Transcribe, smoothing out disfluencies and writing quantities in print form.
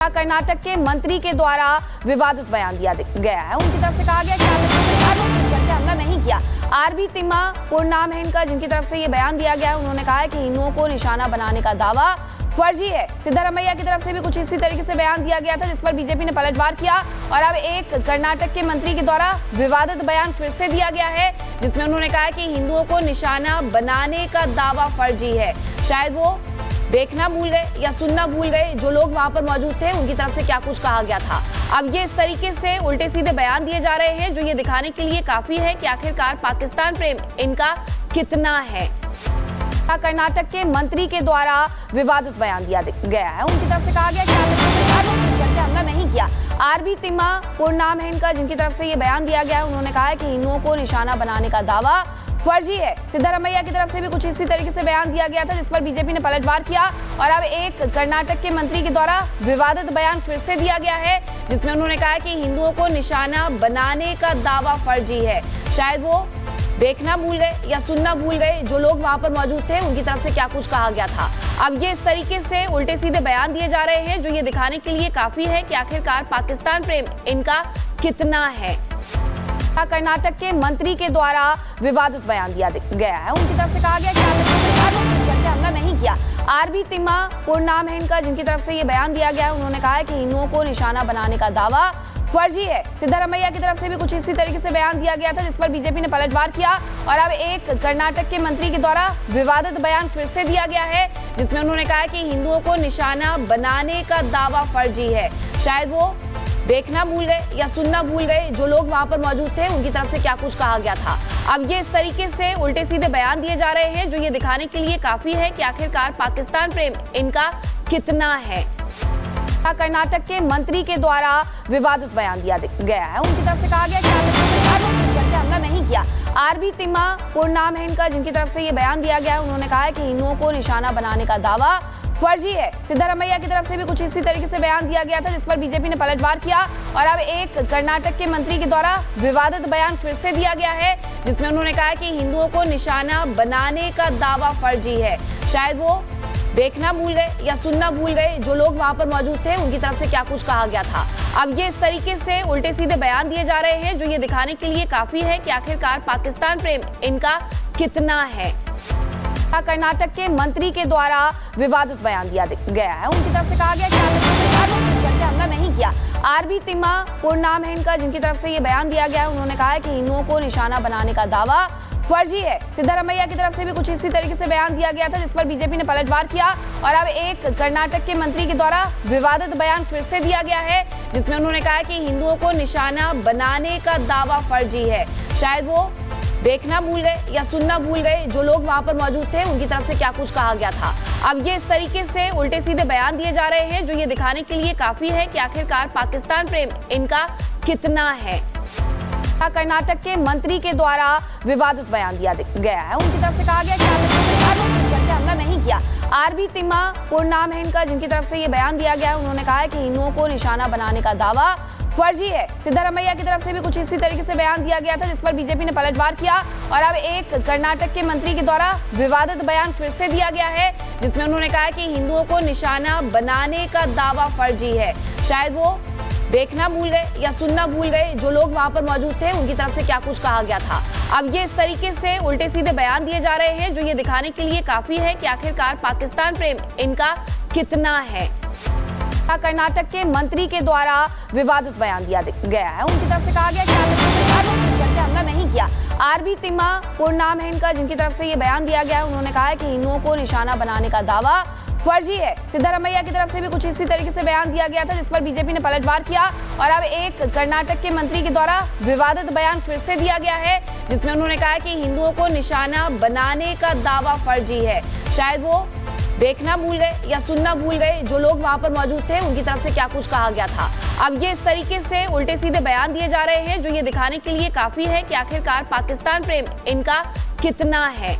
कर्नाटक के मंत्री के द्वारा विवादित बयान दिया गया है। उनकी तरफ से कहा गया कि आपने हमला नहीं किया। आरबी तिम्मापुर नाम है इनका, जिनकी तरफ से ये बयान दिया गया है। उन्होंने कहा है कि हिंदुओं को निशाना बनाने का दावा फर्जी है। सिद्धारमैया की तरफ से भी कुछ इसी तरीके से बयान दिया गया था, जिस पर बीजेपी ने पलटवार किया और अब एक कर्नाटक के मंत्री के द्वारा विवादित बयान फिर से दिया गया है, जिसमें उन्होंने कहा कि हिंदुओं को निशाना बनाने का दावा फर्जी है। शायद वो देखना भूल गए या सुनना भूल गए, जो लोग वहां पर मौजूद थे उनकी तरफ से क्या कुछ कहा गया था। अब ये इस तरीके से उल्टे सीधे बयान दिए जा रहे हैं, जो ये दिखाने के लिए काफी है कि आखिरकार पाकिस्तान प्रेम इनका कितना है। कर्नाटक के मंत्री के द्वारा विवादित बयान दिया गया है। उनकी तरफ से कहा गया कि आपने हमला नहीं किया। आरबी तिम्मापुर नाम है इनका, जिनकी तरफ से ये बयान दिया गया है। उन्होंने कहा है कि हिंदुओं को निशाना बनाने का दावा फर्जी है। सिद्धारमैया की तरफ से भी कुछ इसी तरीके से बयान दिया गया था, जिस पर बीजेपी ने पलटवार किया और अब एक कर्नाटक के मंत्री के द्वारा विवादित बयान फिर से दिया गया है, जिसमें उन्होंने कहा कि हिंदुओं को निशाना बनाने का दावा फर्जी है। शायद वो देखना भूल गए या सुनना भूल गए, जो लोग वहां पर मौजूद थे उनकी तरफ से क्या कुछ कहा गया था। अब ये इस तरीके से उल्टे सीधे बयान दिए जा रहे हैं, जो ये दिखाने के लिए काफी है कि आखिरकार पाकिस्तान प्रेम इनका कितना है। कर्नाटक के मंत्री के द्वारा विवादित बयान दिया गया है। उनकी तरफ से कहा गया कि आपने हमला नहीं किया। आरबी तिम्मापुर नाम है इनका, जिनकी तरफ से ये बयान दिया गया है। उन्होंने कहा है कि हिंदुओं को निशाना बनाने का दावा फर्जी है। सिद्धारमैया की तरफ से भी कुछ इसी तरीके से बयान दिया गया था, जिस पर बीजेपी ने पलटवार किया और अब एक कर्नाटक के मंत्री के द्वारा विवादित बयान फिर से दिया गया है, जिसमें उन्होंने कहा कि हिंदुओं को निशाना बनाने का दावा फर्जी है। शायद वो देखना भूल गए या सुनना भूल गए, जो लोग वहां पर मौजूद थे उनकी तरफ से क्या कुछ कहा गया था। अब ये इस तरीके से उल्टे सीधे बयान दिए जा रहे हैं, जो ये दिखाने के लिए काफी है कि आखिरकार पाकिस्तान प्रेम इनका कितना है। कर्नाटक के मंत्री के द्वारा विवादित बयान दिया गया है। उनकी तरफ से कहा गया कि आपने हमला नहीं किया। आरबी तिम्मापुर नाम है इनका, जिनकी तरफ से ये बयान दिया गया है। उन्होंने कहा है कि हिंदुओं को निशाना बनाने का दावा फर्जी है। सिद्धारमैया की तरफ से भी कुछ इसी तरीके से बयान दिया गया था, जिस पर बीजेपी ने पलटवार किया और अब एक कर्नाटक के मंत्री के द्वारा विवादित बयान फिर से दिया गया है, जिसमें उन्होंने कहा कि हिंदुओं को निशाना बनाने का दावा फर्जी है। शायद वो देखना भूल गए या सुनना भूल गए, जो लोग वहां पर मौजूद थे उनकी तरफ से क्या कुछ कहा गया था। अब ये इस तरीके से उल्टे सीधे बयान दिए जा रहे हैं, जो ये दिखाने के लिए काफी है कि आखिरकार पाकिस्तान प्रेम इनका कितना है। कर्नाटक के मंत्री के द्वारा विवादित बयान दिया गया है। उनकी तरफ से कहा गया कि आपने हमला नहीं किया। आरबी तिम्मापुर नाम है इनका, जिनकी तरफ से ये बयान दिया गया है। उन्होंने कहा है कि हिंदुओं को निशाना बनाने का दावा फर्जी है। सिद्धारमैया की तरफ से भी कुछ इसी तरीके से बयान दिया गया था, जिस पर बीजेपी ने पलटवार किया और अब एक कर्नाटक के मंत्री के द्वारा विवादित बयान फिर से दिया गया है, जिसमें उन्होंने कहा कि हिंदुओं को निशाना बनाने का दावा फर्जी है। शायद वो देखना भूल गए या सुनना भूल गए, जो लोग वहां पर मौजूद थे उनकी तरफ से क्या कुछ कहा गया था। अब ये इस तरीके से उल्टे सीधे बयान दिए जा रहे हैं, जो ये दिखाने के लिए काफी है कि आखिरकार पाकिस्तान प्रेम इनका कितना है। कर्नाटक के मंत्री के द्वारा विवादित बयान दिया गया है। उनकी तरफ से कहा गया कि आपने हमला नहीं किया। आरबी तिम्मापुर नाम है इनका, जिनकी तरफ से ये बयान दिया गया है। उन्होंने कहा है कि हिंदुओं को निशाना बनाने का दावा फर्जी है। सिद्धारमैया की तरफ से भी कुछ इसी तरीके से बयान दिया गया था, जिस पर बीजेपी ने पलटवार किया और अब एक कर्नाटक के मंत्री के द्वारा विवादित बयान फिर से दिया गया है, जिसमें उन्होंने कहा कि हिंदुओं को निशाना बनाने का दावा फर्जी है। शायद वो देखना भूल गए या सुनना भूल गए, जो लोग वहां पर मौजूद थे उनकी तरफ से क्या कुछ कहा गया था। अब ये इस तरीके से उल्टे सीधे बयान दिए जा रहे हैं, जो ये दिखाने के लिए काफी है कि आखिरकार पाकिस्तान प्रेम इनका कितना है। कर्नाटक के मंत्री के द्वारा विवादित बयान दिया गया है। उनकी तरफ से कहा गया कि आपने हमला नहीं किया। आरबी तिम्मापुर नाम है इनका, जिनकी तरफ से ये बयान दिया गया है। उन्होंने कहा है कि हिंदुओं को निशाना बनाने का दावा फर्जी है। सिद्धारमैया की तरफ से भी कुछ इसी तरीके से बयान दिया गया था, जिस पर बीजेपी ने पलटवार किया और अब एक कर्नाटक के मंत्री के द्वारा विवादित बयान फिर से दिया गया है, जिसमें उन्होंने कहा कि हिंदुओं को निशाना बनाने का दावा फर्जी है। शायद वो देखना भूल गए या सुनना भूल गए, जो लोग वहां पर मौजूद थे उनकी तरफ से क्या कुछ कहा गया था। अब ये इस तरीके से उल्टे सीधे बयान दिए जा रहे हैं, जो ये दिखाने के लिए काफी है कि आखिरकार पाकिस्तान प्रेम इनका कितना है।